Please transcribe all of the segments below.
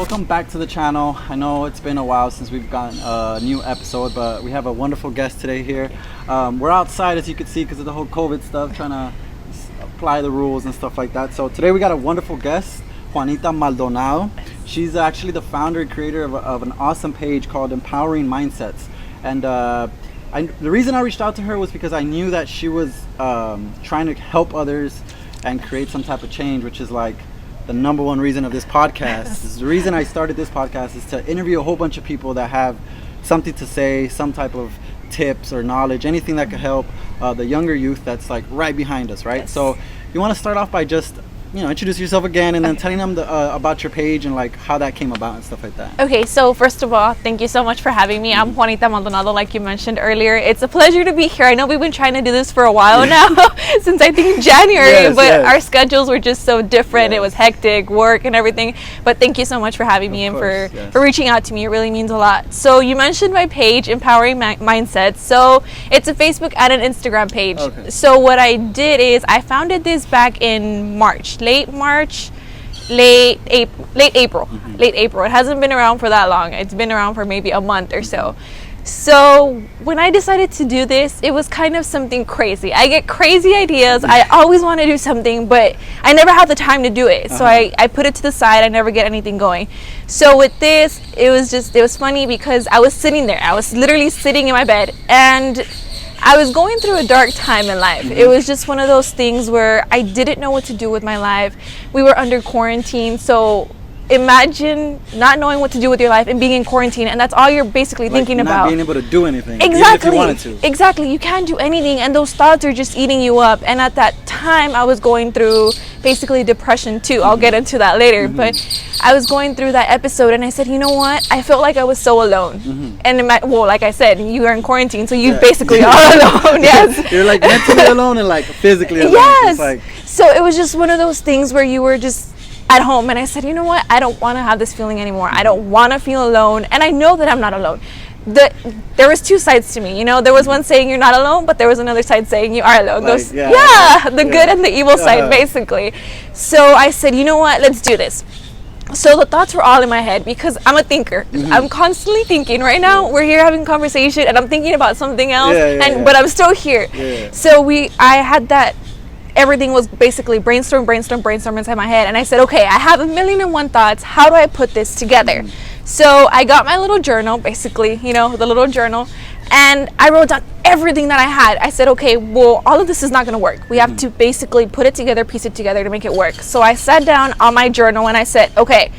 welcome back to the channel. I know it's been a while since we've gotten a new episode, but we have a wonderful guest today here. We're outside, as you can see, because of the whole COVID stuff, trying to apply the rules and stuff like that. So today we got a wonderful guest, Juanita Maldonado. She's actually the founder and creator of an awesome page called Empowering Mindsets. And the reason I reached out to her was because I knew that she was trying to help others and create some type of change, which is like the number one reason of this podcast. The reason I started this podcast is to interview a whole bunch of people that have something to say, some type of tips or knowledge, anything that could help the younger youth that's like right behind us, right? Yes. So you want to start off by just introduce yourself again, and then telling them about your page and like how that came about and stuff like that. Okay, so first of all, thank you so much for having me. I'm Juanita Maldonado, like you mentioned earlier. It's a pleasure to be here. I know we've been trying to do this for a while now, since I think January, but our schedules were just so different. Yes. It was hectic, work and everything. But thank you so much for having me and for reaching out to me. It really means a lot. So you mentioned my page, Empowering Mindsets. So it's a Facebook and an Instagram page. Okay. So what I did is I founded this back in late April. It hasn't been around for that long. It's been around for maybe a month or so. So when I decided to do this, it was kind of something crazy. I get crazy ideas. I always want to do something, but I never have the time to do it. So I put it to the side. I never get anything going. So with this, it was funny because I was sitting there. I was literally sitting in my bed, and I was going through a dark time in life. It was just one of those things where I didn't know what to do with my life. We were under quarantine, so imagine not knowing what to do with your life and being in quarantine, and that's all you're basically thinking about. Not being able to do anything. Exactly. Even if you wanted to. Exactly. You can't do anything, and those thoughts are just eating you up. And at that time, I was going through basically depression too. I'll get into that later, but I was going through that episode, and I said, you know what? I felt like I was so alone. And like I said, you are in quarantine, so you basically are alone. Yes. You're like mentally alone and like physically alone. Yes. So it was just one of those things where you were just at home, and I said, you know what? I don't want to have this feeling anymore. I don't want to feel alone, and I know that I'm not alone. There was two sides to me, there was one saying you're not alone, but there was another side saying you are alone. The good and the evil side, basically. So I said, you know what? Let's do this. So the thoughts were all in my head because I'm a thinker. I'm constantly thinking. Right now, we're here having a conversation, and I'm thinking about something else, but I'm still here. So I had that. Everything was basically brainstorm inside my head, and I said, okay, I have 1,000,001 thoughts. How do I put this together? So I got my little journal, basically, the little journal, and I wrote down everything that I had. I said, okay, well, all of this is not going to work. We have to basically put it together, piece it together to make it work. So I sat down on my journal and I said, okay,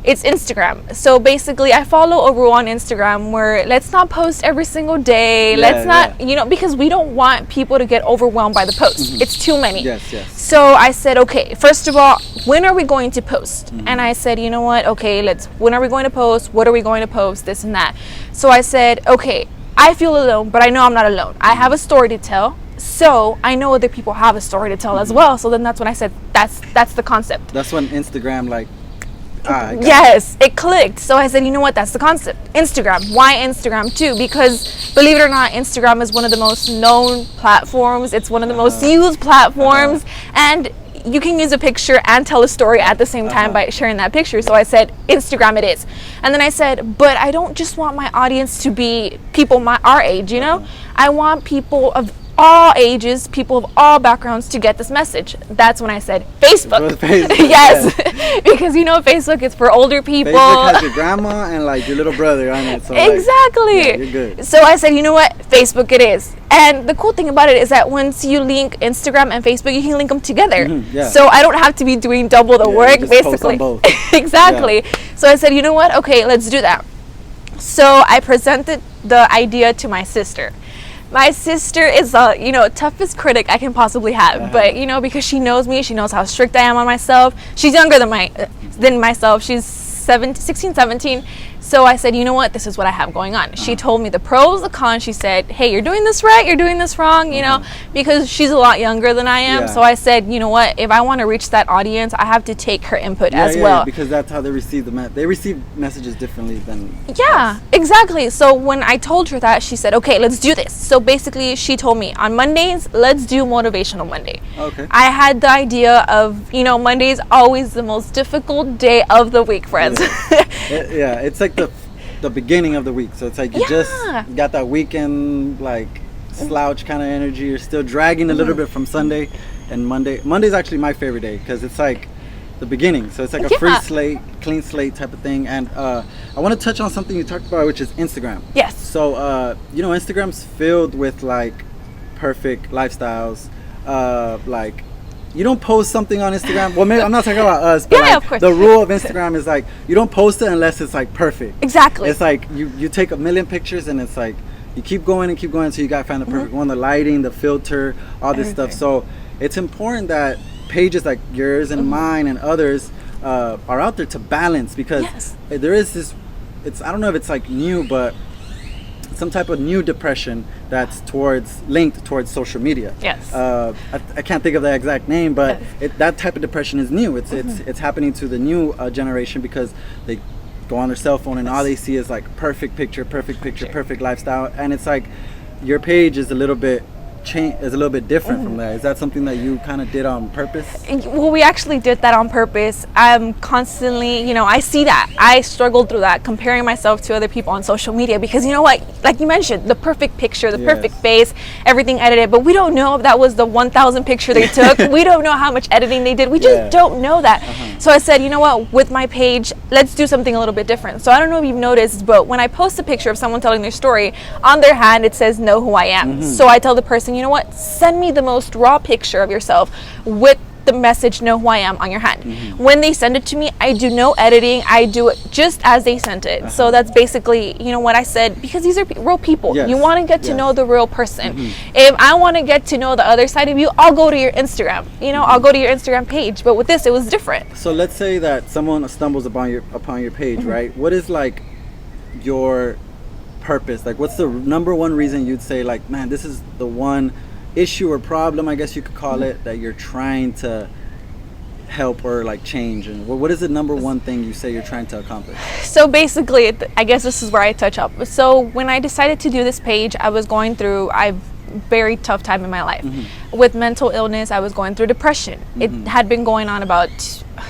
it's Instagram. So basically I follow a rule on Instagram where let's not post every single day. Let's not, because we don't want people to get overwhelmed by the posts. It's too many. So I said, okay, first of all, when are we going to post? And I said, you know what? Okay, when are we going to post? What are we going to post? This and that. So I said, okay, I feel alone, but I know I'm not alone. I have a story to tell. So I know other people have a story to tell as well. So then that's when I said, that's the concept. That's when Instagram yes, it clicked. So I said, you know what, that's the concept. Instagram. Why Instagram too? Because believe it or not, Instagram is one of the most known platforms. It's one of the most used platforms, and you can use a picture and tell a story at the same time by sharing that picture. So I said, Instagram it is. And then I said, but I don't just want my audience to be people our age, I want people of all ages, people of all backgrounds to get this message. That's when I said Facebook. Yes, because Facebook is for older people. Facebook has your grandma and like your little brother on it. So exactly. You're good. So I said, you know what, Facebook it is. And the cool thing about it is that once you link Instagram and Facebook, you can link them together. So I don't have to be doing double the work, basically. Post on both. Exactly. So I said, you know what, okay, let's do that. So I presented the idea to my sister. My sister is the toughest critic I can possibly have, but because she knows me, she knows how strict I am on myself. She's younger than myself. She's 16, 17, So I said, you know what, this is what I have going on. She told me the pros, the cons. She said, hey, you're doing this right, you're doing this wrong, you know, because she's a lot younger than I am. So I said, you know what, if I want to reach that audience, I have to take her input as well. Because that's how they receive they receive messages differently than us. Exactly. So when I told her that, she said, okay, let's do this. So basically she told me on Mondays, let's do Motivational Monday. Okay. I had the idea of, you know, Monday's always the most difficult day of the week, friends. It's like the beginning of the week. So it's like you just got that weekend like slouch kind of energy. You're still dragging a little bit from Sunday and Monday. Monday's actually my favorite day because it's like the beginning. So it's like a free slate, clean slate type of thing. And I want to touch on something you talked about, which is Instagram. Yes. So you know, Instagram's filled with like perfect lifestyles. Like you don't post something on Instagram. Well, maybe I'm not talking about us, but like, of course. The rule of Instagram is like you don't post it unless it's like perfect. Exactly. It's like you take a million pictures and it's like you keep going until you got find the perfect one, the lighting, the filter, all this stuff. So it's important that pages like yours and mine and others are out there to balance, because there is this, I don't know if it's like new, but some type of new depression that's linked towards social media. Yes. I can't think of the exact name, but that type of depression is new. It's happening to the new generation because they go on their cell phone and all they see is like perfect picture, perfect lifestyle, and it's like your page is a little bit different from that. Is that something that you kind of did on purpose? Well, we actually did that on purpose. I'm constantly, you know, I see that. I struggled through that, comparing myself to other people on social media, because you know what, like you mentioned, the perfect picture, the perfect face, everything edited, but we don't know if that was the 1,000 picture they took. We don't know how much editing they did. We just don't know that. So I said, you know what, with my page, let's do something a little bit different. So I don't know if you've noticed, but when I post a picture of someone telling their story, on their hand it says know who I am. So I tell the person, you know what, send me the most raw picture of yourself with the message know who I am on your hand. When they send it to me, I do no editing. I do it just as they sent it. So that's basically, you know, what I said, because these are real people. You want to get to know the real person. If I want to get to know the other side of you, I'll go to your Instagram. You know, I'll go to your Instagram page. But with this, it was different. So let's say that someone stumbles upon your page, right? What is like your purpose? Like, what's the number one reason you'd say, like, man, this is the one issue or problem, I guess you could call it, that you're trying to help or like change? And what is the number one thing you say you're trying to accomplish? So basically, I guess this is where I touch up. So when I decided to do this page, I was going through a very tough time in my life. With mental illness, I was going through depression. It had been going on about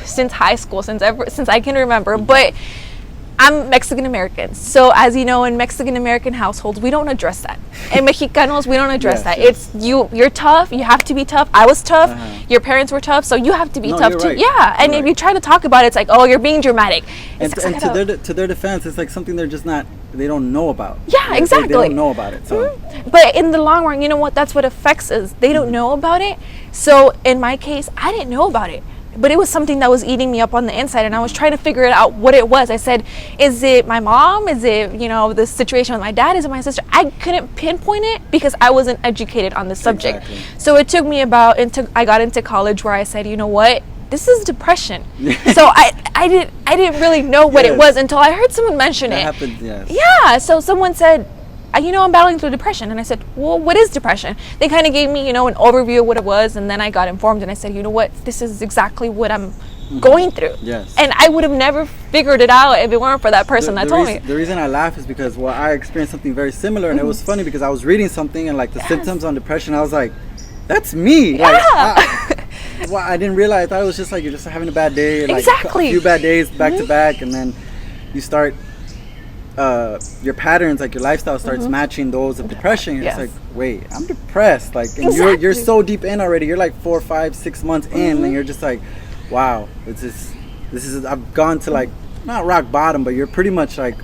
since high school, since I can remember. But I'm Mexican American, so as you know, in Mexican American households, we don't address that. In Mexicanos, we don't address that. It's you're tough. You have to be tough. I was tough. Your parents were tough, so you have to be tough too. Yeah, and if you try to talk about it, it's like, oh, you're being dramatic. And to their defense, it's like something they're just not. They don't know about. Yeah, exactly. They don't know about it. So. But in the long run, you know what? That's what affects us. They don't know about it. So in my case, I didn't know about it. But it was something that was eating me up on the inside, and I was trying to figure it out what it was. I said, is it my mom? Is it, you know, the situation with my dad? Is it my sister? I couldn't pinpoint it because I wasn't educated on the subject. Exactly. So it took me I got into college where I said, you know what? This is depression. So I didn't really know what it was until I heard someone mention it. Happened, yes. Yeah, so someone said, you know, I'm battling through depression. And I said, well, what is depression? They kind of gave me, you know, an overview of what it was. And then I got informed and I said, you know what, this is exactly what I'm going through. Yes. And I would have never figured it out if it weren't for that person that told me. The reason I laugh is because, well, I experienced something very similar. And it was funny because I was reading something and like the symptoms on depression, I was like, that's me. Yeah. Like, I didn't realize. I thought it was just like you're just having a bad day. Like exactly. A few bad days back to back. And then you start... your patterns, like your lifestyle starts matching those of depression. You're just like, wait, I'm depressed. Like, and you're so deep in already. You're like 4, 5, 6 months in, and you're just like, wow, this is. I've gone to like not rock bottom, but you're pretty much like,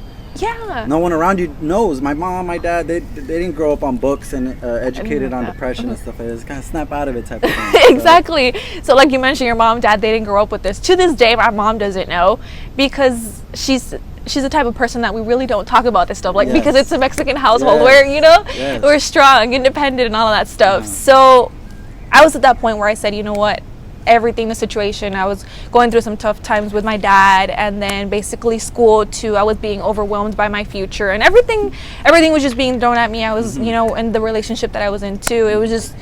no one around you knows. My mom, my dad, they didn't grow up on books and educated on depression and stuff like that. It's kind of snap out of it type of thing. Exactly. So like you mentioned, your mom, dad, they didn't grow up with this. To this day, my mom doesn't know because she's the type of person that we really don't talk about this stuff, like because it's a Mexican household where, you know, we're strong, independent, and all of that stuff. So I was at that point where I said, you know what, everything, the situation. I was going through some tough times with my dad, and then basically school too. I was being overwhelmed by my future, and everything was just being thrown at me. I was, you know, in the relationship that I was in too. It was just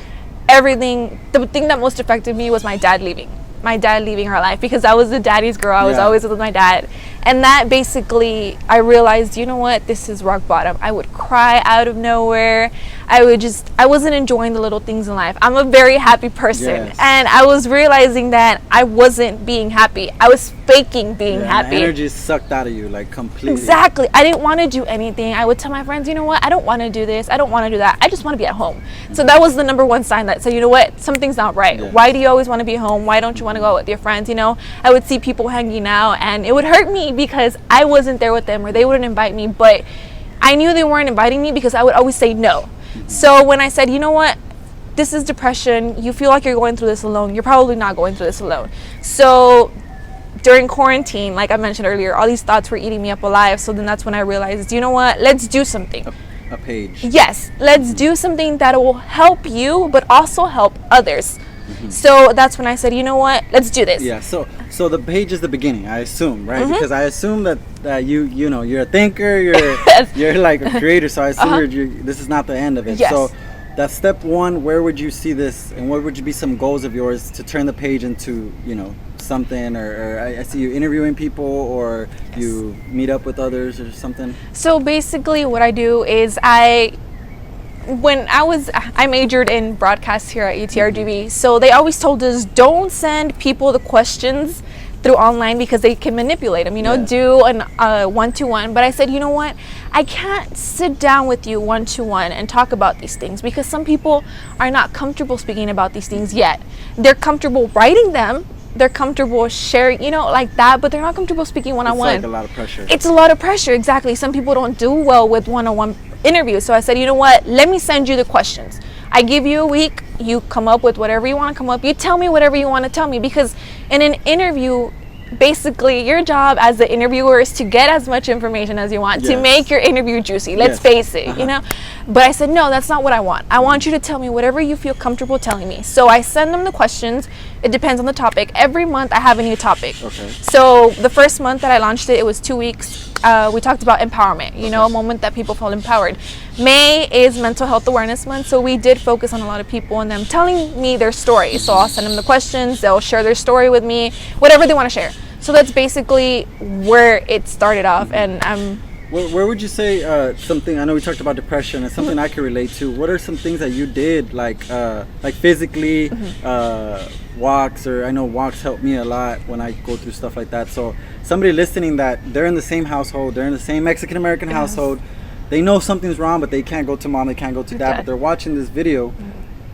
everything. The thing that most affected me was my dad leaving our life, because I was the daddy's girl. I was always with my dad, and that basically, I realized, you know what, this is rock bottom. I would cry out of nowhere. I wasn't enjoying the little things in life. I'm a very happy person, and I was realizing that I wasn't being happy. I was faking being happy. The energy sucked out of you, like, completely. Exactly. I didn't want to do anything. I would tell my friends, you know what, I don't want to do this, I don't want to do that, I just want to be at home. So that was the number one sign that said, you know what, something's not right. Why do you always want to be home? Why don't you want to go out with your friends? You know, I would see people hanging out, and it would hurt me because I wasn't there with them, or they wouldn't invite me, but I knew they weren't inviting me because I would always say no. So when I said, you know what, this is depression, you feel like you're going through this alone, you're probably not going through this alone. So during quarantine, like I mentioned earlier, all these thoughts were eating me up alive. So then that's when I realized, you know what, let's do something. A page. Yes, let's do something that will help you, but also help others. So that's when I said, you know what, let's do this. Yeah, so the page is the beginning, I assume, right? Because I assume that you know, you're a thinker, you're like a creator, so I assume this is not the end of it. Yes. So that's step one. Where would you see this, and what would be some goals of yours to turn the page into, you know, something, or I see you interviewing people, or you meet up with others or something? So basically what I do is I majored in broadcast here at UTRGV, so they always told us, don't send people the questions through online because they can manipulate them, you know, do a one-to-one. But I said, you know what, I can't sit down with you one-to-one and talk about these things, because some people are not comfortable speaking about these things yet. They're comfortable writing them, they're comfortable sharing, you know, like that, but they're not comfortable speaking one-on-one. It's like a lot of pressure. It's a lot of pressure, exactly. Some people don't do well with one-on-one interviews. So I said, you know what, let me send you the questions. I give you a week, you come up with whatever you want to come up, you tell me whatever you want to tell me, because in an interview, basically your job as the interviewer is to get as much information as you want to make your interview juicy. Let's face it, you know. But I said, no, that's not what I want. I want you to tell me whatever you feel comfortable telling me. So I send them the questions. It depends on the topic. Every month I have a new topic. So the first month that I launched it, it was 2 weeks. We talked about empowerment, you know, a moment that people feel empowered. May is Mental Health Awareness Month, so we did focus on a lot of people and them telling me their story. So I'll send them the questions, they'll share their story with me, whatever they want to share. So that's basically where it started off. And where would you say something, I know we talked about depression, and something I can relate to. What are some things that you did, like physically, walks, or I know walks help me a lot when I go through stuff like that. So somebody listening that they're in the same household, they're in the same Mexican-American household, they know something's wrong, but they can't go to mom, they can't go to dad, but they're watching this video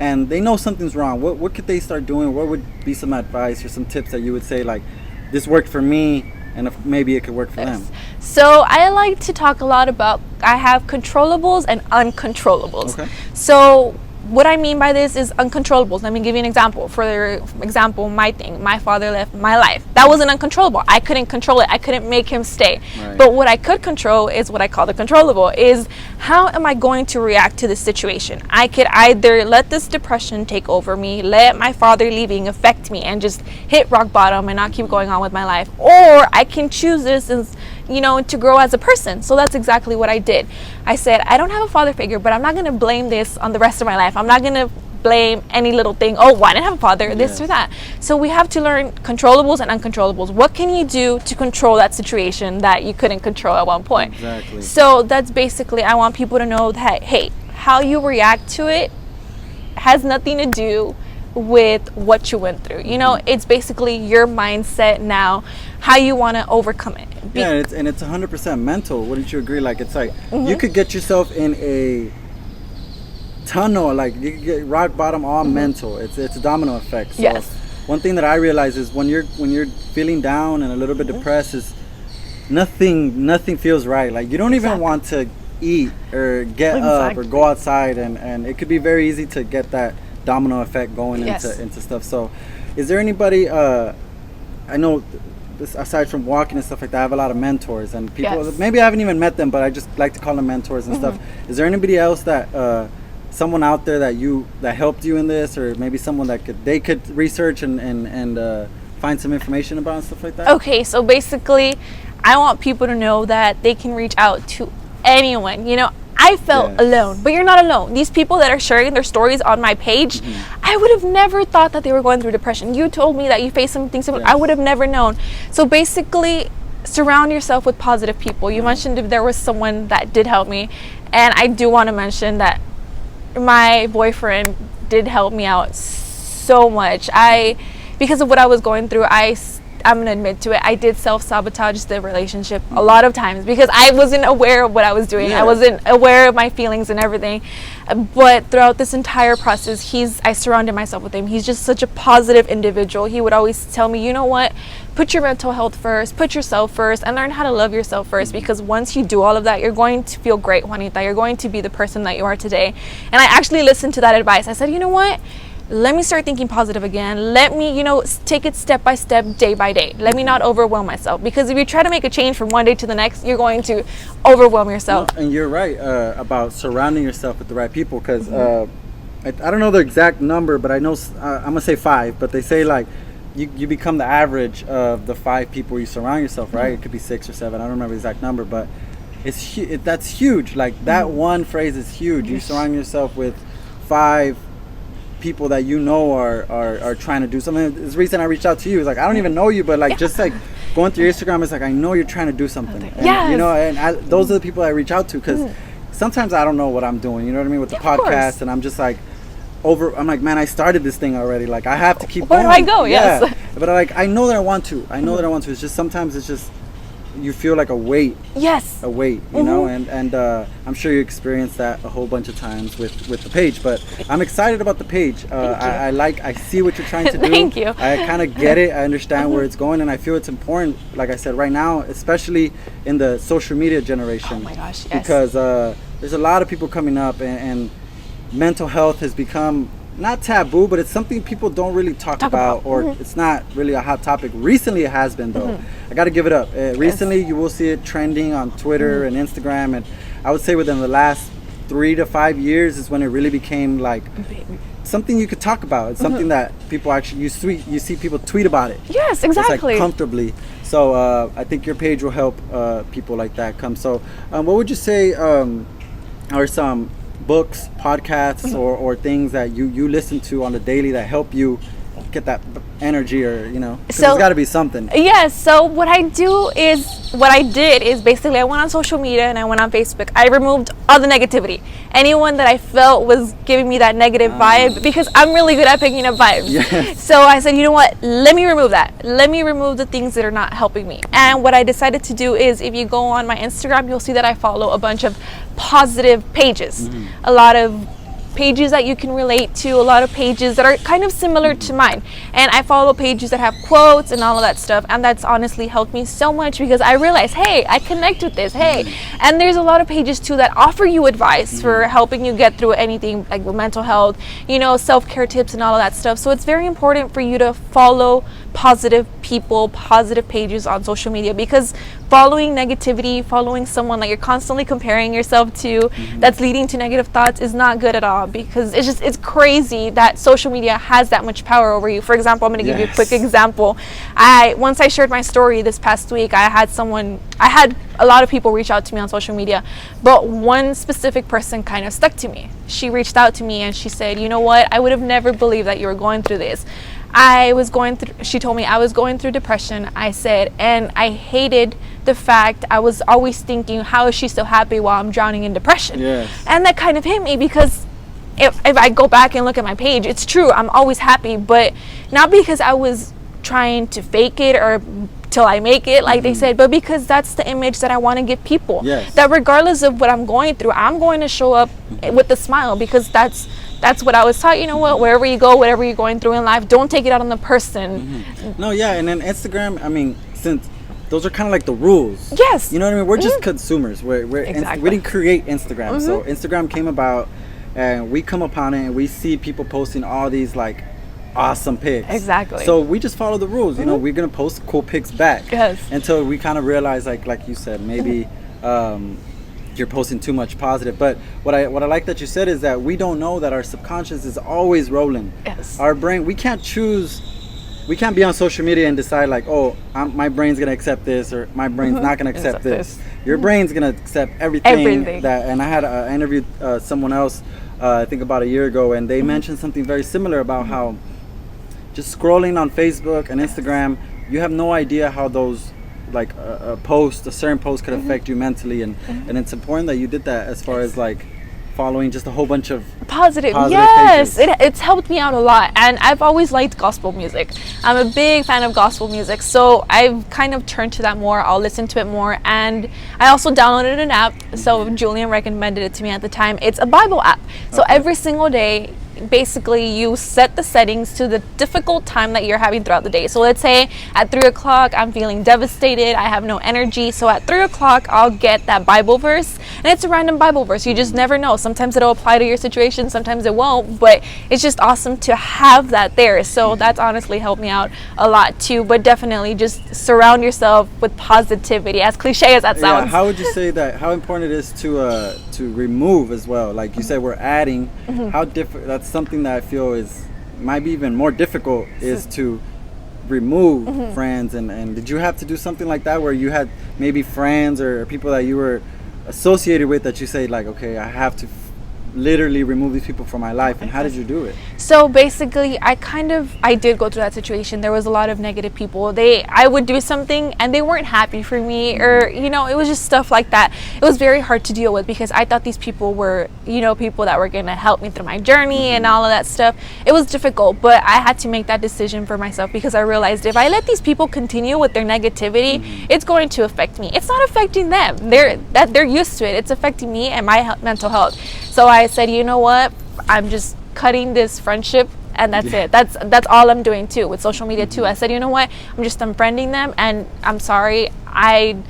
and they know something's wrong. What could they start doing? What would be some advice or some tips that you would say, like, this worked for me, and if maybe it could work for them? So I like to talk a lot about, I have controllables and uncontrollables. So what I mean by this is uncontrollables. Let me give you an example. For example, my father left my life. That was an uncontrollable. I couldn't control it. I couldn't make him stay. But what I could control is what I call the controllable, is how am I going to react to this situation? I could either let this depression take over me, let my father leaving affect me and just hit rock bottom and not keep going on with my life, or I can choose this and, you know, to grow as a person. So that's exactly what I did. I said, I don't have a father figure, but I'm not going to blame this on the rest of my life. I'm not going to blame any little thing. Oh, well, I didn't have a father, this or that. So we have to learn controllables and uncontrollables. What can you do to control that situation that you couldn't control at one point? Exactly. So that's basically, I want people to know that, hey, how you react to it has nothing to do with what you went through. You know, it's basically your mindset now, how you want to overcome it. Yeah, it's 100% mental. Wouldn't you agree? Like, it's like you could get yourself in a tunnel, like you could get rock bottom, all mental. It's a domino effect. So one thing that I realize is when you're feeling down and a little bit depressed, is nothing feels right. Like you don't even want to eat or get up or go outside, and it could be very easy to get that domino effect going into stuff. So is there anybody, I know this, aside from walking and stuff like that, I have a lot of mentors and people, maybe I haven't even met them, but I just like to call them mentors and stuff. Is there anybody else that someone out there that helped you in this, or maybe someone that they could research and find some information about and stuff like that? Okay, so basically, I want people to know that they can reach out to anyone. You know, I felt alone, but you're not alone. These people that are sharing their stories on my page, I would have never thought that they were going through depression. You told me that you faced something similar. I would have never known. So basically, surround yourself with positive people. You mentioned if there was someone that did help me, and I do want to mention that my boyfriend did help me out so much. Because of what I was going through, I'm gonna admit to it, I did self-sabotage the relationship a lot of times because I wasn't aware of what I was doing. I wasn't aware of my feelings and everything. But throughout this entire process, I surrounded myself with him. He's just such a positive individual. He would always tell me, you know what, put your mental health first, put yourself first, and learn how to love yourself first, because once you do all of that, you're going to feel great, Juanita. You're going to be the person that you are today. And I actually listened to that advice. I said, you know what, let me start thinking positive again. Let me, take it step by step, day by day. Let me not overwhelm myself, because if you try to make a change from one day to the next, you're going to overwhelm yourself. And you're right about surrounding yourself with the right people, because I don't know the exact number, but I know I'm gonna say 5, but they say like you become the average of the 5 people you surround yourself, right? It could be 6 or 7, I don't remember the exact number, but that's huge. Like that one phrase is huge. You surround yourself with 5 people that are trying to do something. It's the reason I reached out to you. It's like, I don't even know you, but like just like going through your Instagram, it's like, I know you're trying to do something. And, those are the people I reach out to, because sometimes I don't know what I'm doing, you know what I mean, with the podcast, and I'm just like I'm like, man, I started this thing already, like I have to keep going. Where do I go? Yes. But I know that I want to. It's just sometimes it's just you feel like a weight, you know, and I'm sure you experienced that a whole bunch of times with the page, but I'm excited about the page. I see what you're trying to do. Thank you. I kind of get it. I understand where it's going, and I feel it's important, like I said, right now, especially in the social media generation. Oh my gosh, yes. Because there's a lot of people coming up, and mental health has become not taboo, but it's something people don't really talk about, or it's not really a hot topic. Recently it has been, though. I got to give it up. Recently you will see it trending on Twitter and Instagram, and I would say within the last 3 to 5 years is when it really became like something you could talk about. It's something that people actually, you see people tweet about it. Yes, exactly. It's like comfortably. So I think your page will help people like that come. So what would you say are some books, podcasts, or things that you listen to on the daily that help you get that energy, or so there's got to be something. Yes. So what I did is basically I went on social media and I went on Facebook. I removed all the negativity. Anyone that I felt was giving me that negative vibe, because I'm really good at picking up vibes. Yes. So I said, you know what? Let me remove that. Let me remove the things that are not helping me. And what I decided to do is, if you go on my Instagram, you'll see that I follow a bunch of positive pages. A lot of pages that you can relate to, a lot of pages that are kind of similar to mine, and I follow pages that have quotes and all of that stuff, and that's honestly helped me so much, because I realized, hey, I connect with this, and there's a lot of pages too that offer you advice for helping you get through anything, like with mental health, self-care tips and all of that stuff. So it's very important for you to follow positive people, positive pages on social media, because following negativity, following someone that you're constantly comparing yourself to, that's leading to negative thoughts, is not good at all, because it's crazy that social media has that much power over you. For example, I'm going to give you a quick example. Once I shared my story this past week, I had a lot of people reach out to me on social media, but one specific person kind of stuck to me. She reached out to me and she said, you know what, I would have never believed that you were going through this. She told me I was going through depression. I said, and I hated the fact I was always thinking, how is she so happy while I'm drowning in depression? Yes. And that kind of hit me, because if I go back and look at my page, it's true, I'm always happy, but not because I was trying to fake it or till I make it, like they said, but because that's the image that I want to give people. Yes. That regardless of what I'm going through, I'm going to show up with a smile, because that's what I was taught. You know what, wherever you go, whatever you're going through in life, don't take it out on the person. No, yeah, and then Instagram, I mean, since those are kind of like the rules. Yes. You know what I mean? We're just consumers. We didn't create Instagram. So Instagram came about, and we come upon it, and we see people posting all these like awesome pics. Exactly. So we just follow the rules. You know, we're gonna post cool pics back. Yes. Until we kind of realize, like you said, maybe you're posting too much positive. But what I like that you said is that we don't know that our subconscious is always rolling. Yes. Our brain, we can't choose. We can't be on social media and decide like, oh, my brain's gonna accept this, or my brain's not gonna accept this. Your brain's gonna accept everything. That. And I had interviewed someone else, I think about a year ago, and they mentioned something very similar about how just scrolling on Facebook and Instagram, you have no idea how those, like a certain post could affect you mentally, and it's important that you did that as far as like following just a whole bunch of positive yes pages. It's helped me out a lot, and I've always liked gospel music. I'm a big fan of gospel music, so I've kind of turned to that more. I'll listen to it more, and I also downloaded an app. So Julian recommended it to me at the time. It's a Bible app, so every single day basically you set the settings to the difficult time that you're having throughout the day. So let's say at 3 o'clock I'm feeling devastated, I have no energy, so at 3 o'clock I'll get that Bible verse, and it's a random Bible verse. You just never know. Sometimes it'll apply to your situation, sometimes it won't, but it's just awesome to have that there. So that's honestly helped me out a lot too. But definitely just surround yourself with positivity, as cliche as that sounds. Yeah, how would you say that, how important it is to remove as well? Like you said, we're adding. How different, that's something that I feel might be even more difficult, is to remove friends. And did you have to do something like that, where you had maybe friends or people that you were associated with that you say like, okay, I have to literally remove these people from my life? And how did you do it? So basically I did go through that situation. There was a lot of negative people. I would do something and they weren't happy for me, or it was just stuff like that. It was very hard to deal with because I thought these people were people that were going to help me through my journey and all of that stuff. It was difficult, but I had to make that decision for myself, because I realized if I let these people continue with their negativity, it's going to affect me. It's not affecting them. They're used to it. It's affecting me and my mental health. So I said, you know what, I'm just cutting this friendship, and that's it. That's all I'm doing too with social media too. I said, you know what, I'm just unfriending them, and I'm sorry, I'm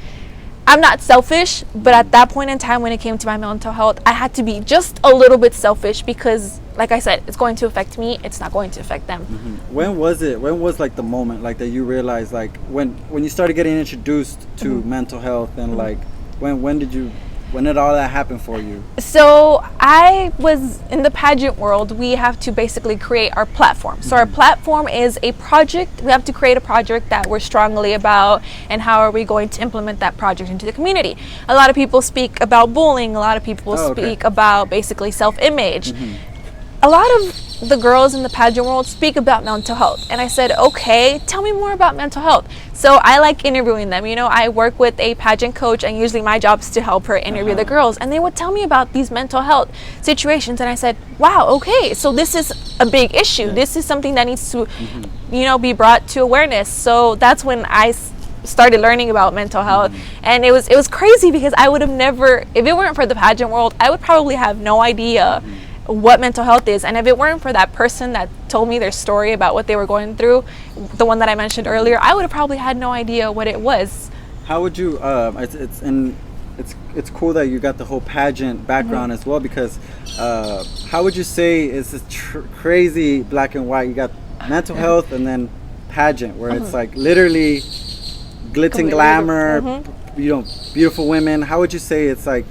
not selfish, but at that point in time when it came to my mental health, I had to be just a little bit selfish, because like I said, it's going to affect me, it's not going to affect them. When was like the moment like that you realized, like when you started getting introduced to mental health, and like when did all that happen for you? So I was in the pageant world. We have to basically create our platform. So our platform is a project. We have to create a project that we're strongly about, and how are we going to implement that project into the community. A lot of people speak about bullying. A lot of people speak about basically self-image. A lot of the girls in the pageant world speak about mental health, and I said, okay, tell me more about mental health. So I like interviewing them. I work with a pageant coach, and usually my job is to help her interview the girls, and they would tell me about these mental health situations, and I said, wow, okay, so this is a big issue. This is something that needs to be brought to awareness. So that's when I started learning about mental health, and it was crazy, because I would have never, if it weren't for the pageant world, I would probably have no idea what mental health is. And if it weren't for that person that told me their story about what they were going through, the one that I mentioned earlier, I would have probably had no idea what it was. How would you it's cool that you got the whole pageant background as well, because how would you say is this crazy black and white? You got mental health and then pageant, where it's like literally glitz and glamour, beautiful women. How would you say it's like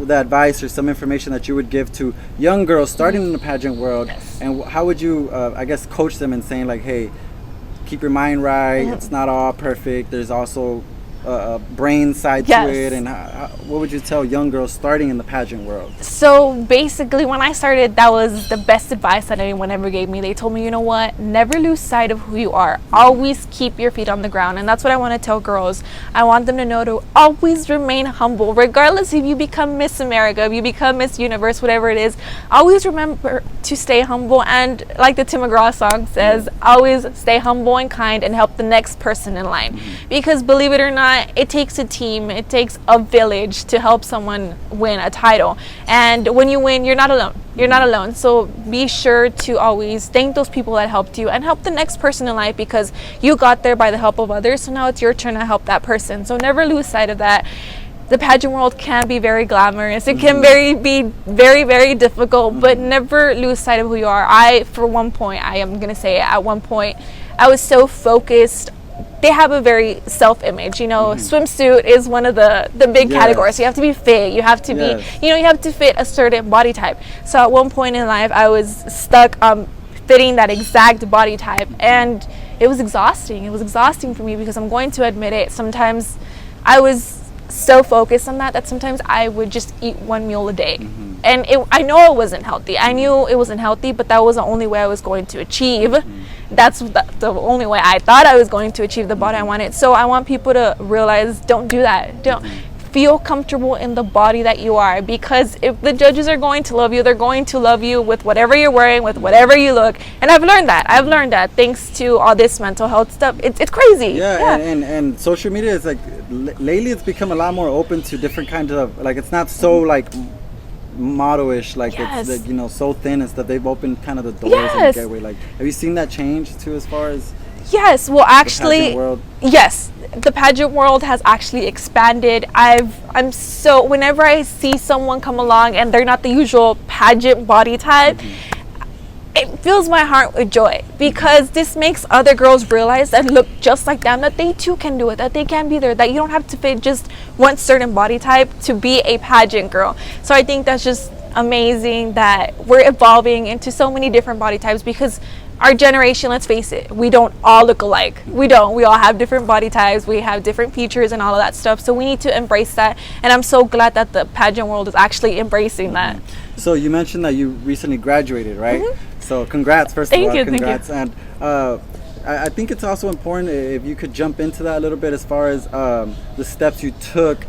the advice or some information that you would give to young girls starting in the pageant world? And how would you I guess coach them in saying like, hey, keep your mind right, it's not all perfect, there's also a brain side to it? And what would you tell young girls starting in the pageant world? So basically when I started, that was the best advice that anyone ever gave me. They told me, you know what, never lose sight of who you are, always keep your feet on the ground. And that's what I want to tell girls. I want them to know to always remain humble, regardless if you become Miss America, if you become Miss Universe, whatever it is. Always remember to stay humble, and like the Tim McGraw song says, always stay humble and kind, and help the next person in line. Because believe it or not, it takes a team, it takes a village to help someone win a title. And when you win, you're not alone. You're not alone. So be sure to always thank those people that helped you, and help the next person in life, because you got there by the help of others. So now it's your turn to help that person. So never lose sight of that. The pageant world can be very glamorous. It can be very, very difficult, but never lose sight of who you are. I am going to say, at one point, I was so focused they have a very self-image, you know. Swimsuit is one of the big categories. You have to be fit, you have to be, you know, you have to fit a certain body type. So at one point in life I was stuck fitting that exact body type, and it was exhausting. It was exhausting for me, because I'm going to admit it, sometimes I was so focused on that sometimes I would just eat one meal a day. And I know it wasn't healthy. I knew it wasn't healthy, but that was the only way I was going to achieve. That's the only way I thought I was going to achieve the body I wanted. So I want people to realize, don't do that. Don't feel comfortable in the body that you are, because if the judges are going to love you, they're going to love you with whatever you're wearing, with whatever you look. And I've learned that thanks to all this mental health stuff. It's crazy. And social media is like, lately it's become a lot more open to different kinds of, like, it's not so like model-ish, like it's like, you know, so thin and stuff. They've opened kind of the doors and gateway. Like, have you seen that change too, as far as Yes, well, actually, yes, the pageant world has actually expanded. I'm so, whenever I see someone come along and they're not the usual pageant body type, it fills my heart with joy, because this makes other girls realize that look just like them, that they too can do it, that they can be there, that you don't have to fit just one certain body type to be a pageant girl. So I think that's just amazing that we're evolving into so many different body types, because our generation, let's face it, we don't all look alike. We all have different body types, we have different features and all of that stuff. So we need to embrace that, and I'm so glad that the pageant world is actually embracing that. So you mentioned that you recently graduated, right? So congrats, first of all. Congrats. Thank you. And I think it's also important if you could jump into that a little bit, as far as the steps you took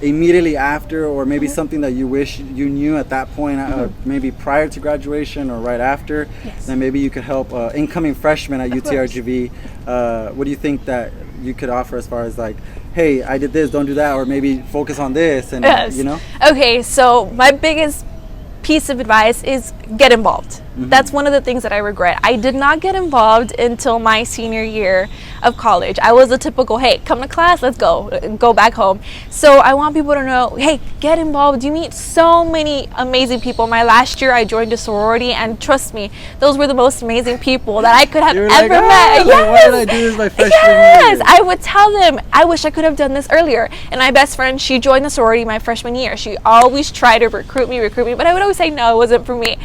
immediately after, or maybe something that you wish you knew at that point, maybe prior to graduation or right after. Then maybe you could help incoming freshmen at UTRGV. What do you think that you could offer, as far as like, hey, I did this, don't do that, or maybe focus on this, and you know? Okay, so my biggest piece of advice is get involved. That's one of the things that I regret. I did not get involved until my senior year of college. I was a typical, hey, come to class, let's go back home. So I want people to know, hey, get involved. You meet so many amazing people. My last year I joined a sorority, and trust me, those were the most amazing people that I could have ever met. Why did I do this my freshman year? I would tell them, I wish I could have done this earlier. And my best friend, she joined the sorority my freshman year. She always tried to recruit me, but I would always say no, it wasn't for me.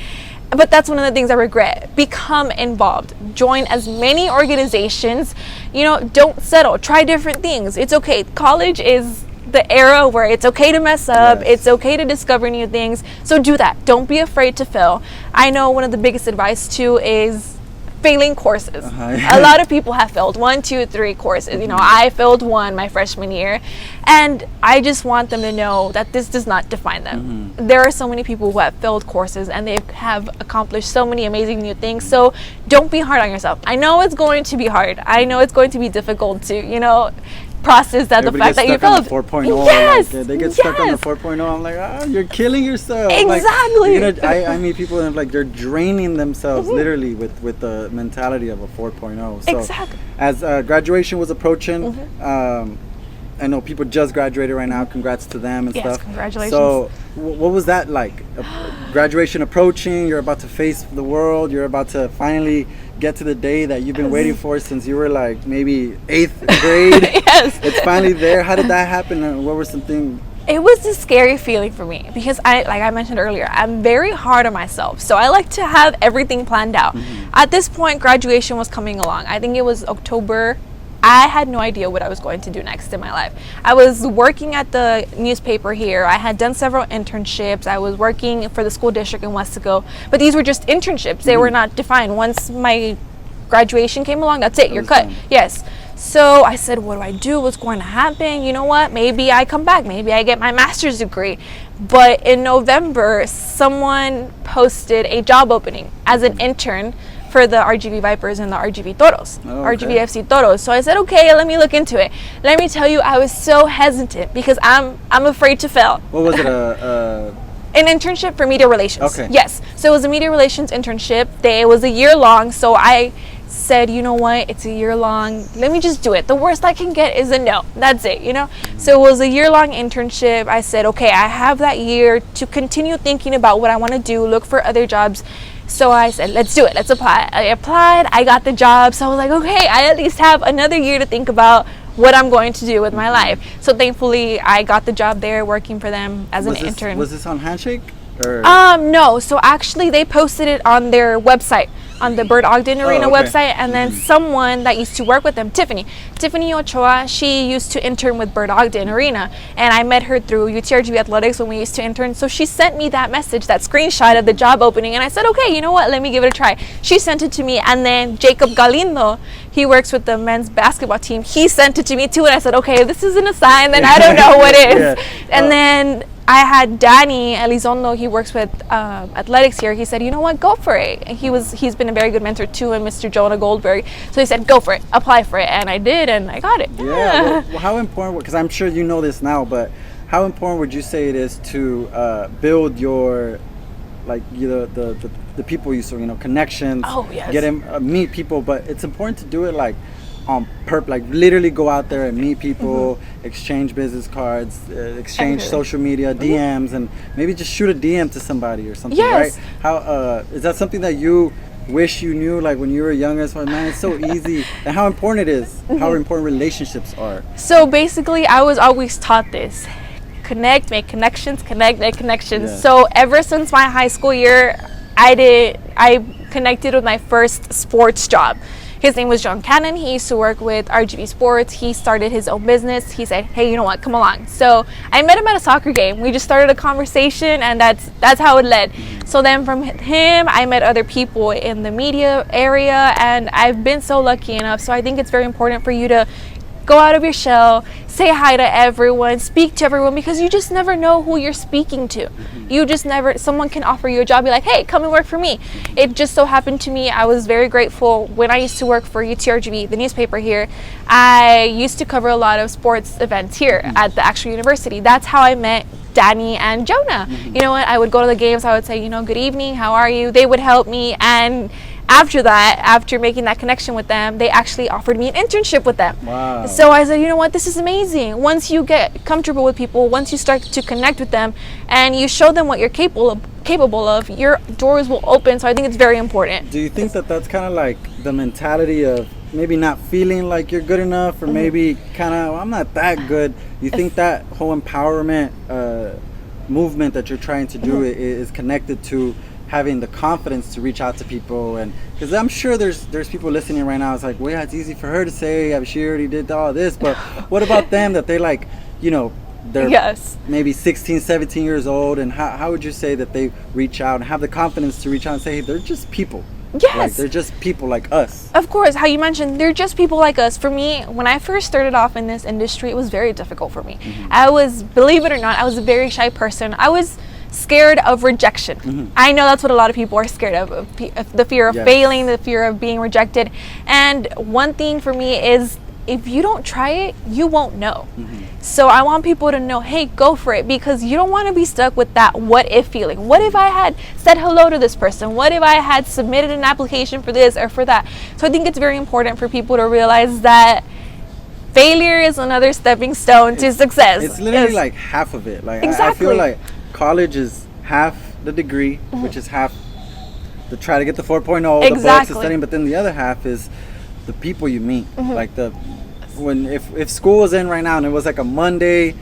But that's one of the things I regret. Become involved. Join as many organizations. You know, don't settle. Try different things. It's okay. College is the era where it's okay to mess up. It's okay to discover new things. So do that. Don't be afraid to fail. I know one of the biggest advice too is failing courses. A lot of people have failed 1, 2, 3 courses. You know, I failed one my freshman year, and I just want them to know that this does not define them. There are so many people who have failed courses, and they have accomplished so many amazing new things. So don't be hard on yourself. I know it's going to be hard. I know it's going to be difficult to, you know, process that. Everybody the fact that you failed 4.0. Yes, like, they get stuck on the 4.0. I'm like, oh, you're killing yourself. Exactly. Like, I meet people and like they're draining themselves literally with the mentality of a 4.0. So exactly. As graduation was approaching, I know people just graduated right now. Congrats to them and stuff. Congratulations. So what was that like? Graduation approaching, you're about to face the world, you're about to finally get to the day that you've been waiting for since you were like maybe 8th grade. It's finally there. How did that happen, and what were some things? It was a scary feeling for me, because like I mentioned earlier, I'm very hard on myself. So I like to have everything planned out. At this point, graduation was coming along. I think it was October. I had no idea what I was going to do next in my life. I was working at the newspaper here. I had done several internships. I was working for the school district in Westaco, but these were just internships. They were not defined. Once my graduation came along, that's it, you're cut. Yes. So I said, what do I do? What's going to happen? You know what? Maybe I come back. Maybe I get my master's degree. But in November, someone posted a job opening as an intern for the RGV Vipers and the RGV Toros, RGV FC Toros. So I said, okay, let me look into it. Let me tell you, I was so hesitant because I'm afraid to fail. What was it? An internship for media relations. Okay. Yes. So it was a media relations internship. It was a year long. So I said, you know what? It's a year long. Let me just do it. The worst I can get is a no. That's it, you know? So it was a year long internship. I said, okay, I have that year to continue thinking about what I want to do, look for other jobs. So I said, let's do it. Let's apply. I applied. I got the job. So I was like, okay, I at least have another year to think about what I'm going to do with my life. So thankfully, I got the job there working for them as an intern. Was this on Handshake? Or? No. So actually, they posted it on their website, on the Bird Ogden Arena website, and then someone that used to work with them, Tiffany Ochoa, she used to intern with Bird Ogden Arena, and I met her through UTRGV Athletics when we used to intern. So she sent me that message, that screenshot of the job opening, and I said, okay, you know what, let me give it a try. She sent it to me, and then Jacob Galindo, he works with the men's basketball team, he sent it to me too, and I said, okay, if this isn't a sign, then I don't know what is. And then I had Danny Elizondo, he works with athletics here. He said, you know what, go for it. And he's been a very good mentor too, and Mr. Jonah Goldberg. So he said, go for it, apply for it. And I did, and I got it. Yeah. Well, how important, because I'm sure you know this now, but how important would you say it is to build your, like, the people you saw, connections, get in, meet people, but it's important to do it like on like literally go out there and meet people, exchange business cards, exchange social media DMs, and maybe just shoot a DM to somebody or something, right? How is that something that you wish you knew, like when you were younger? So man, it's so easy, and how important it is, how important relationships are. So basically, I was always taught this: connect, make connections, connect, make connections. So ever since my high school year, I connected with my first sports job. His name was John Cannon. He used to work with RGB Sports. He started his own business. He said, hey, you know what, come along. So I met him at a soccer game. We just started a conversation, and that's how it led. So then from him, I met other people in the media area, and I've been so lucky enough. So I think it's very important for you to go out of your shell, say hi to everyone, speak to everyone, because you just never know who you're speaking to. You just never, someone can offer you a job, be like, hey, come and work for me. It just so happened to me, I was very grateful when I used to work for UTRGV, the newspaper here. I used to cover a lot of sports events here at the actual university. That's how I met Danny and Jonah. You know what, I would go to the games, I would say, good evening, how are you? They would help me, and after that, after making that connection with them, they actually offered me an internship with them. Wow. So I said, you know what, this is amazing. Once you get comfortable with people, once you start to connect with them, and you show them what you're capable of, your doors will open. So I think it's very important. Do you think that that's kind of like the mentality of maybe not feeling like you're good enough, or maybe kind of, I'm not that good? You think that whole empowerment movement that you're trying to do is connected to having the confidence to reach out to people? And because I'm sure there's people listening right now, it's like, well, yeah, it's easy for her to say, she already did all this, but what about them that they like, they're maybe 16, 17 years old, and how would you say that they reach out and have the confidence to reach out and say, hey, they're just people? Yes. Like, they're just people like us. Of course, how you mentioned, they're just people like us. For me, when I first started off in this industry, it was very difficult for me. I was, believe it or not, I was a very shy person. I was scared of rejection. I know that's what a lot of people are scared of the fear of failing, the fear of being rejected. And one thing for me is, if you don't try it, you won't know. So I want people to know, hey, go for it, because you don't want to be stuck with that what if feeling. What if I had said hello to this person? What if I had submitted an application for this or for that? So I think it's very important for people to realize that failure is another stepping stone to success. It's literally like half of it. Like I feel like college is half the degree, which is half to try to get the 4.0, the books, the studying, but then the other half is the people you meet. Like if school was in right now and it was like a Monday,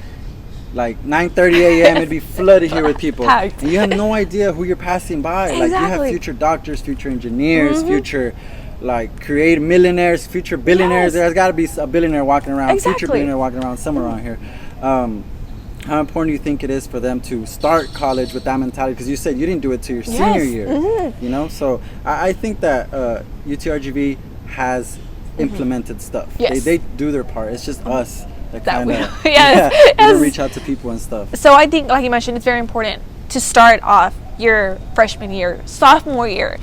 like 9:30 a.m., it'd be flooded here with people. And you have no idea who you're passing by. Like, you have future doctors, future engineers, future like creative millionaires, future billionaires. There's got to be a billionaire walking around, future billionaire walking around somewhere around here. How important do you think it is for them to start college with that mentality? Because you said you didn't do it till your senior year, so I think that UTRGV has implemented stuff. They do their part. It's just us that kind of reach out to people and stuff. So I think, like you mentioned, it's very important to start off your freshman year, sophomore year,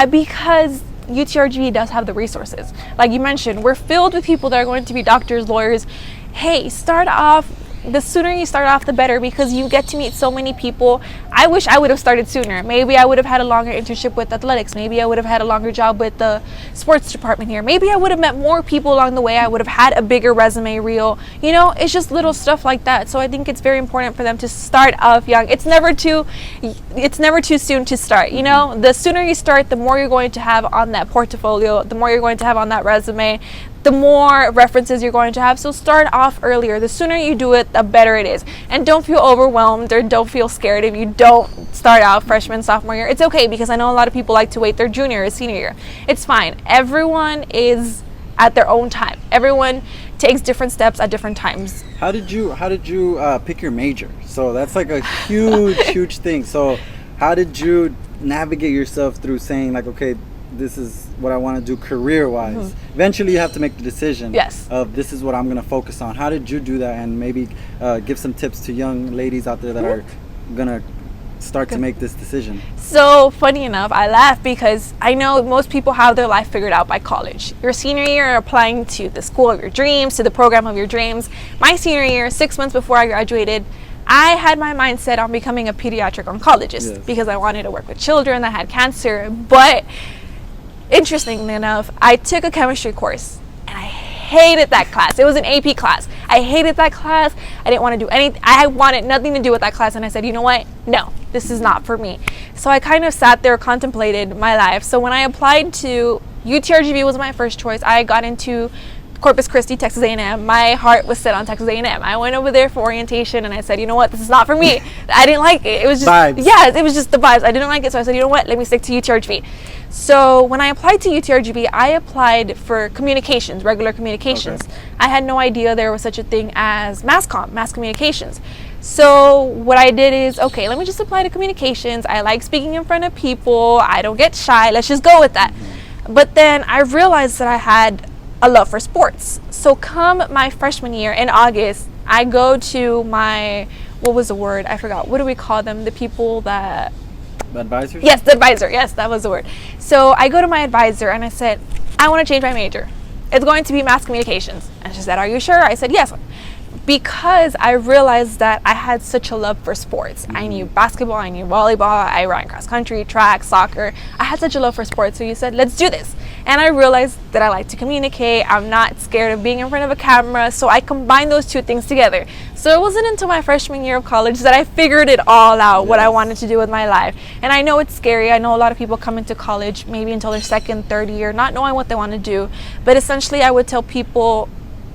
because UTRGV does have the resources. Like you mentioned, we're filled with people that are going to be doctors, lawyers. Hey, start off the sooner you start off, the better, because you get to meet so many people. I wish I would have started sooner. Maybe I would have had a longer internship with athletics. Maybe I would have had a longer job with the sports department here. Maybe I would have met more people along the way. I would have had a bigger resume reel. You know, it's just little stuff like that. So I think it's very important for them to start off young. It's never too soon to start. You know, the sooner you start, the more you're going to have on that portfolio, the more you're going to have on that resume, the more references you're going to have. So start off earlier. The sooner you do it, the better it is. And don't feel overwhelmed or don't feel scared if you don't start out freshman, sophomore year. It's okay, because I know a lot of people like to wait their junior or senior year. It's fine. Everyone is at their own time. Everyone takes different steps at different times. How did you pick your major? So that's like a huge thing. So how did you navigate yourself through saying like, okay, this is what I want to do career-wise? Eventually you have to make the decision of this is what I'm going to focus on. How did you do that? And maybe give some tips to young ladies out there that are going to start to make this decision. So funny enough, I laugh because I know most people have their life figured out by college. Your senior year, you're applying to the school of your dreams, to the program of your dreams. My senior year, 6 months before I graduated, I had my mind set on becoming a pediatric oncologist because I wanted to work with children that had cancer. But interestingly enough, I took a chemistry course and I hated that class. It was an AP class. I hated that class. I didn't want to do anything. I wanted nothing to do with that class, and I said, you know what? No, this is not for me. So I kind of sat there, contemplated my life. So when I applied to UTRGV was my first choice. I got into Corpus Christi, Texas A&M. My heart was set on Texas A&M. I went over there for orientation and I said, you know what, this is not for me. I didn't like it. It was just vibes. Yeah, it was just the vibes. I didn't like it, so I said, you know what, let me stick to UTRGV. So when I applied to UTRGV, I applied for communications, regular communications. Okay. I had no idea there was such a thing as mass communications. So what I did is, okay, let me just apply to communications. I like speaking in front of people. I don't get shy. Let's just go with that. But then I realized that I had a love for sports. So come my freshman year in August, I go to my, what was the word? I forgot. What do we call them? The people that... The advisors? Yes, the advisor. Yes, that was the word. So I go to my advisor and I said, I want to change my major. It's going to be mass communications. And she said, are you sure? I said, yes. Because I realized that I had such a love for sports. I knew basketball, I knew volleyball, I ran cross country, track, soccer. I had such a love for sports. So you said, let's do this. And I realized that I like to communicate. I'm not scared of being in front of a camera. So I combined those two things together. So it wasn't until my freshman year of college that I figured it all out, what I wanted to do with my life. And I know it's scary. I know a lot of people come into college maybe until their second, third year, not knowing what they want to do. But essentially, I would tell people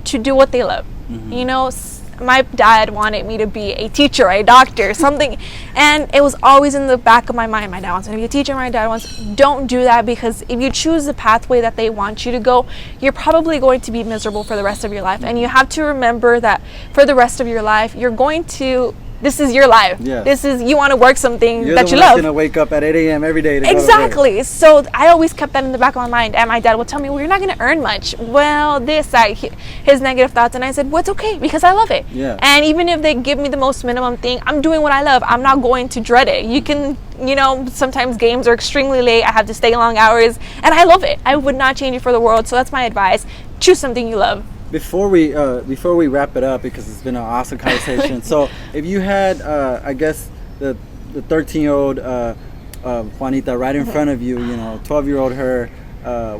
to do what they love. You know, my dad wanted me to be a teacher, a doctor, something, and it was always in the back of my mind. My dad wants me to be a teacher, my dad wants, don't do that, because if you choose the pathway that they want you to go, you're probably going to be miserable for the rest of your life. And you have to remember that for the rest of your life, you're going to, this is your life. Yeah. This is, you want to work something You're that the you one that's love. gonna wake up at 8 a.m. every day to Exactly. go to work. So I always kept that in the back of my mind. And my dad would tell me, well, you're not going to earn much. Well, his negative thoughts. And I said, well, it's okay, because I love it. Yeah. And even if they give me the most minimum thing, I'm doing what I love. I'm not going to dread it. You can, you know, sometimes games are extremely late. I have to stay long hours. And I love it. I would not change it for the world. So that's my advice. Choose something you love. Before we wrap it up, because it's been an awesome conversation. So if you had, I guess the 13-year-old Juanita right in front of you, you know, 12-year-old her,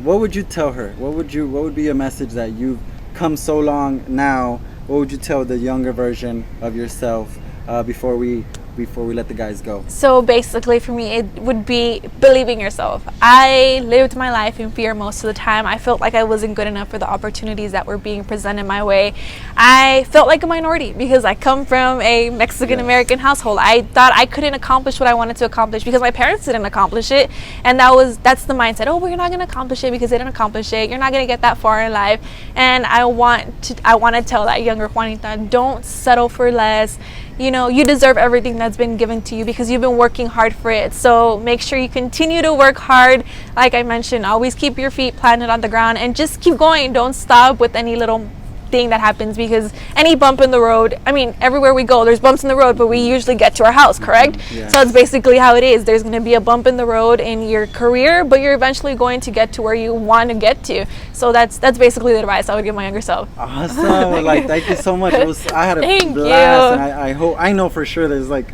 what would you tell her? What would be a message that you've come so long now? What would you tell the younger version of yourself before we let the guys go? So basically for me, it would be believing yourself. I lived my life in fear most of the time. I felt like I wasn't good enough for the opportunities that were being presented my way. I felt like a minority because I come from a Mexican-American household. I thought I couldn't accomplish what I wanted to accomplish because my parents didn't accomplish it. And that's the mindset. Oh, well, you're not going to accomplish it because they didn't accomplish it. You're not going to get that far in life. And I want to tell that younger Juanita, don't settle for less. You know, you deserve everything that's been given to you because you've been working hard for it. So make sure you continue to work hard. Like I mentioned, always keep your feet planted on the ground and just keep going. Don't stop with any little thing that happens, because any bump in the road, I mean, everywhere we go, there's bumps in the road, but we usually get to our house, correct? Yes. So it's basically how it is. There's going to be a bump in the road in your career, but you're eventually going to get to where you want to get to. So that's basically the advice I would give my younger self. Awesome. Like, thank you so much. I had a Thank blast, you. and I know for sure there's like,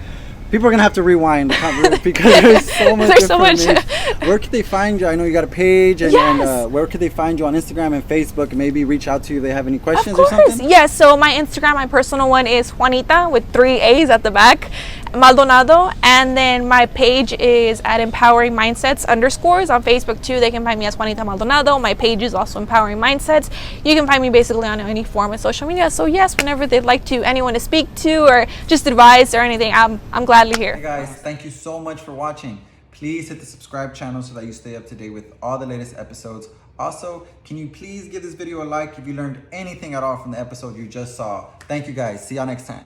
people are gonna have to rewind because there's so much There's so much. information. Where could they find you? I know you got a page, and, Yes. where could they find you on Instagram and Facebook, and maybe reach out to you if they have any Of questions or course. something? Yes. So my Instagram, my personal one is Juanita with 3 A's at the back, Maldonado, and then my page is at Empowering Mindsets _ on Facebook too. They can find me as Juanita Maldonado. My page is also Empowering Mindsets. You can find me basically on any form of social media. So yes, whenever they'd like to anyone to speak to or just advice or anything, I'm gladly here. Hey guys, thank you so much for watching. Please hit the subscribe channel so that you stay up to date with all the latest episodes. Also, can you please give this video a like if you learned anything at all from the episode you just saw? Thank you guys. See y'all next time.